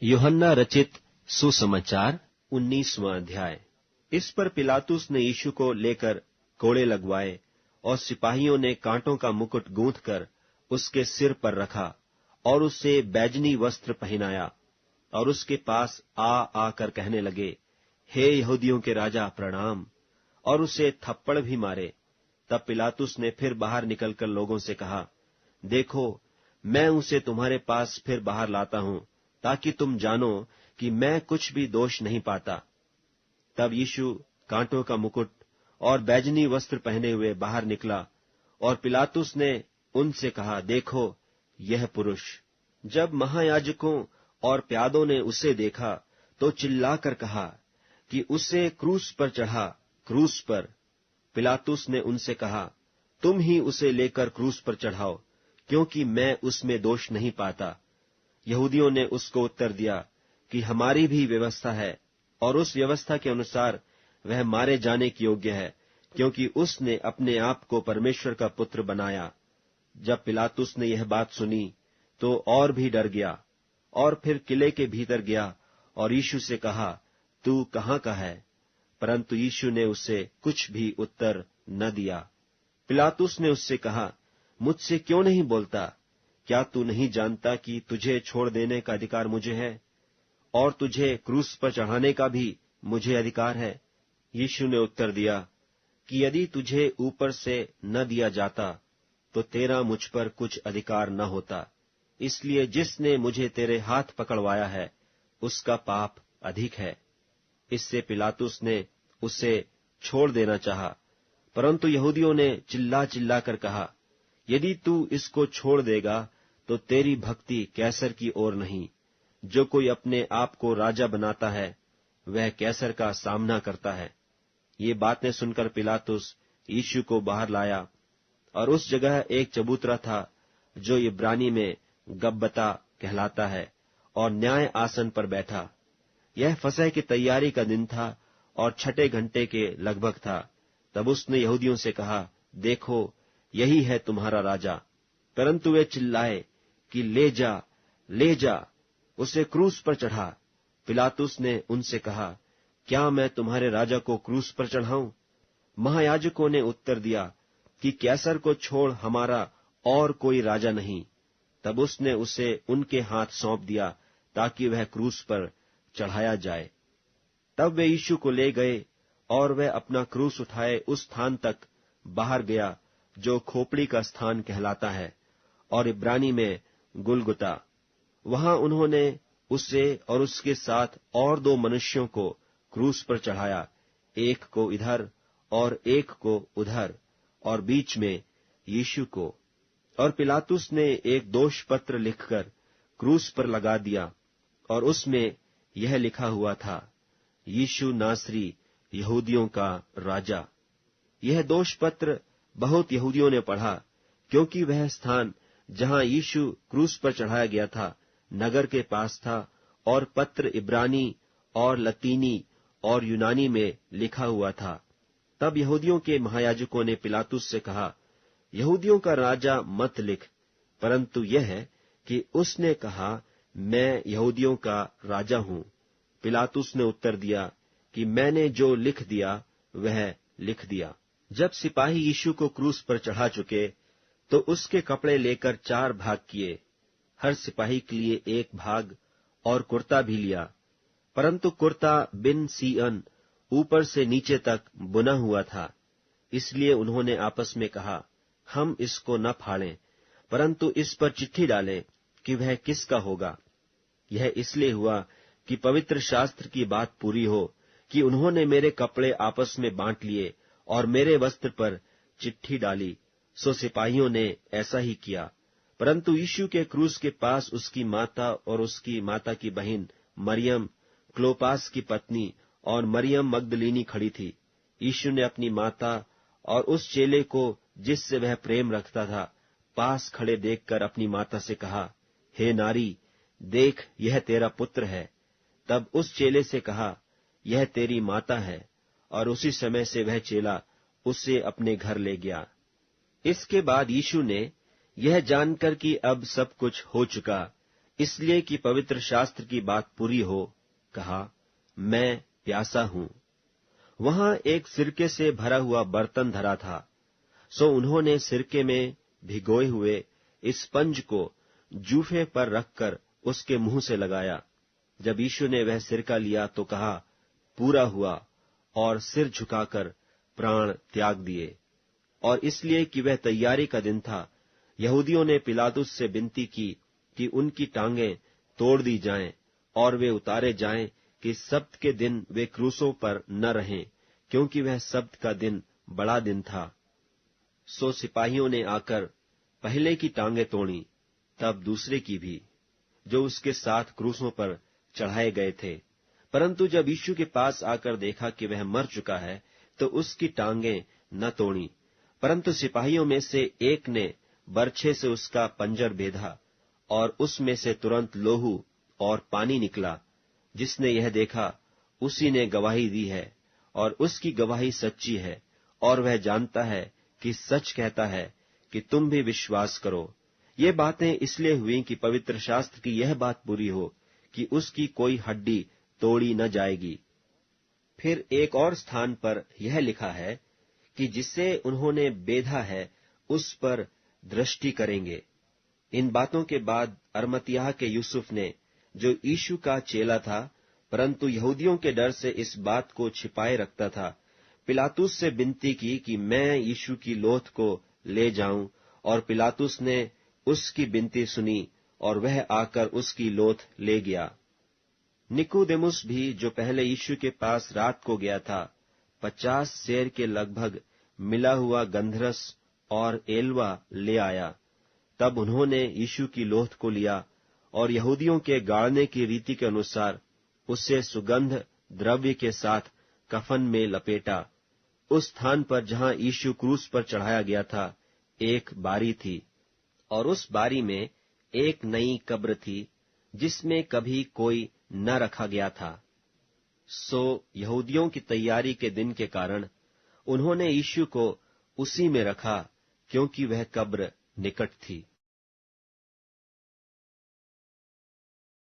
यूहन्ना रचित सुसमाचार 19वां अध्याय। इस पर पिलातुस ने यीशु को लेकर कोड़े लगवाए और सिपाहियों ने कांटों का मुकुट गूंथकर उसके सिर पर रखा और उसे बैजनी वस्त्र पहनाया और उसके पास आकर कहने लगे, हे यहूदियों के राजा प्रणाम, और उसे थप्पड़ भी मारे। तब पिलातुस ने फिर बाहर निकलकर लोगों से कहा, देखो, मैं उसे तुम्हारे पास फिर बाहर लाता हूं, ताकि तुम जानो कि मैं कुछ भी दोष नहीं पाता। तब यीशु कांटों का मुकुट और बैजनी वस्त्र पहने हुए बाहर निकला और पिलातुस ने उनसे कहा, देखो, यह पुरुष। जब महायाजकों और प्यादों ने उसे देखा तो चिल्लाकर कहा कि उसे क्रूस पर चढ़ा, क्रूस पर। पिलातुस ने उनसे कहा, तुम ही उसे लेकर क्रूस पर चढ़ाओ, क्योंकि मैं उसमें दोष नहीं पाता। यहूदियों ने उसको उत्तर दिया कि हमारी भी व्यवस्था है और उस व्यवस्था के अनुसार वह मारे जाने की योग्य है, क्योंकि उसने अपने आप को परमेश्वर का पुत्र बनाया। जब पिलातुस ने यह बात सुनी तो और भी डर गया और फिर किले के भीतर गया और यीशु से कहा, तू कहाँ का है? परंतु यीशु ने उसे कुछ भी उत्तर न दिया। पिलातुस ने उससे कहा, मुझसे क्यों नहीं बोलता? क्या तू नहीं जानता कि तुझे छोड़ देने का अधिकार मुझे है और तुझे क्रूस पर चढ़ाने का भी मुझे अधिकार है? यीशु ने उत्तर दिया कि यदि तुझे ऊपर से न दिया जाता तो तेरा मुझ पर कुछ अधिकार न होता। इसलिए जिसने मुझे तेरे हाथ पकड़वाया है उसका पाप अधिक है। इससे पिलातुस ने उसे छोड़ देना चाहा, परंतु यहूदियों ने चिल्ला चिल्ला कर कहा, यदि तू इसको छोड़ देगा तो तेरी भक्ति कैसर की ओर नहीं। जो कोई अपने आप को राजा बनाता है वह कैसर का सामना करता है। ये बातें सुनकर पिलातुस यीशु को बाहर लाया और उस जगह एक चबूतरा था जो इब्रानी में गब्बता कहलाता है, और न्याय आसन पर बैठा। यह फसह की तैयारी का दिन था और 6 घंटे के लगभग था। तब उसने यहूदियों से कहा, देखो, यही है तुम्हारा राजा। परंतु वे चिल्लाए कि ले जा, ले जा, उसे क्रूस पर चढ़ा। पिलातुस ने उनसे कहा, क्या मैं तुम्हारे राजा को क्रूस पर चढ़ाऊं? महायाजकों ने उत्तर दिया कि कैसर को छोड़ हमारा और कोई राजा नहीं। तब उसने उसे उनके हाथ सौंप दिया ताकि वह क्रूस पर चढ़ाया जाए। तब वे यीशु को ले गए और वह अपना क्रूस उठाए उस स्थान तक बाहर गया जो खोपड़ी का स्थान कहलाता है, और इब्रानी में गुलगुता। वहां उन्होंने उसे और उसके साथ और 2 मनुष्यों को क्रूस पर चढ़ाया, एक को इधर और एक को उधर, और बीच में यीशु को। और पिलातुस ने एक दोष पत्र लिखकर क्रूस पर लगा दिया और उसमें यह लिखा हुआ था, यीशु नासरी, यहूदियों का राजा। यह दोष पत्र बहुत यहूदियों ने पढ़ा, क्योंकि वह स्थान जहां यीशु क्रूस पर चढ़ाया गया था नगर के पास था, और पत्र इब्रानी और लतीनी और यूनानी में लिखा हुआ था। तब यहूदियों के महायाजकों ने पिलातुस से कहा, यहूदियों का राजा मत लिख, परंतु यह है कि उसने कहा, मैं यहूदियों का राजा हूं। पिलातुस ने उत्तर दिया कि मैंने जो लिख दिया वह लिख दिया। जब सिपाही यीशु को क्रूस पर चढ़ा चुके तो उसके कपड़े लेकर 4 भाग किए, हर सिपाही के लिए 1 भाग, और कुर्ता भी लिया। परंतु कुर्ता बिन सीअन ऊपर से नीचे तक बुना हुआ था। इसलिए उन्होंने आपस में कहा, हम इसको न फाड़ें, परंतु इस पर चिट्ठी डालें कि वह किसका होगा। यह इसलिए हुआ कि पवित्र शास्त्र की बात पूरी हो कि उन्होंने मेरे कपड़े आपस में बांट लिए और मेरे वस्त्र पर चिट्ठी डाली। सो सिपाहियों ने ऐसा ही किया। परंतु यीशु के क्रूस के पास उसकी माता और उसकी माता की बहन मरियम, क्लोपास की पत्नी, और मरियम मगदलीनी खड़ी थी। यीशु ने अपनी माता और उस चेले को जिससे वह प्रेम रखता था पास खड़े देखकर अपनी माता से कहा, हे नारी, देख, यह तेरा पुत्र है। तब उस चेले से कहा, यह तेरी माता है, और उसी समय से वह चेला उसे अपने घर ले गया। इसके बाद यीशु ने यह जानकर कि अब सब कुछ हो चुका, इसलिए कि पवित्र शास्त्र की बात पूरी हो, कहा, मैं प्यासा हूं। वहां एक सिरके से भरा हुआ बर्तन धरा था, सो उन्होंने सिरके में भिगोए हुए स्पंज को जूफे पर रखकर उसके मुंह से लगाया। जब यीशु ने वह सिरका लिया तो कहा, पूरा हुआ, और सिर झुकाकर प्राण त्याग दिए। और इसलिए कि वह तैयारी का दिन था, यहूदियों ने पिलातुस से विनती की कि उनकी टांगें तोड़ दी जाएं और वे उतारे जाएं कि सब्त के दिन वे क्रूसों पर न रहें, क्योंकि वह सब्त का दिन बड़ा दिन था। सो सिपाहियों ने आकर पहले की टांगें तोड़ी, तब दूसरे की भी, जो उसके साथ क्रूसों पर चढ़ाए गए थे। परंतु जब यीशु के पास आकर देखा कि वह मर चुका है, तो उसकी टांगें न तोड़ी, परंतु सिपाहियों में से एक ने बर्छे से उसका पंजर बेधा, और उसमें से तुरंत लोहू और पानी निकला। जिसने यह देखा, उसी ने गवाही दी है, और उसकी गवाही सच्ची है, और वह जानता है कि सच कहता है कि तुम भी विश्वास करो। ये बातें इसलिए हुई कि पवित्र शास्त्र की यह बात पूरी हो कि उसकी कोई हड्डी तोड़ी न जाएगी। फिर एक और स्थान पर यह लिखा है कि जिसे उन्होंने बेधा है उस पर दृष्टि करेंगे। इन बातों के बाद अरमतियाह के यूसुफ ने, जो यीशु का चेला था परंतु यहूदियों के डर से इस बात को छिपाए रखता था, पिलातुस से विनती की कि मैं यीशु की लोथ को ले जाऊं, और पिलातुस ने उसकी विनती सुनी और वह आकर उसकी लोथ ले गया। निकोदेमुस भी, जो पहले यीशु के पास रात को गया था, 50 सेर के लगभग मिला हुआ गंधरस और एलवा ले आया। तब उन्होंने यीशु की लोथ को लिया और यहूदियों के गाड़ने की रीति के अनुसार उसे सुगंध द्रव्य के साथ कफन में लपेटा। उस स्थान पर जहां यीशु क्रूस पर चढ़ाया गया था, एक बारी थी, और उस बारी में एक नई कब्र थी जिसमें कभी कोई न रखा गया था। सो यहूदियों की तैयारी के दिन के कारण उन्होंने यीशु को उसी में रखा, क्योंकि वह कब्र निकट थी।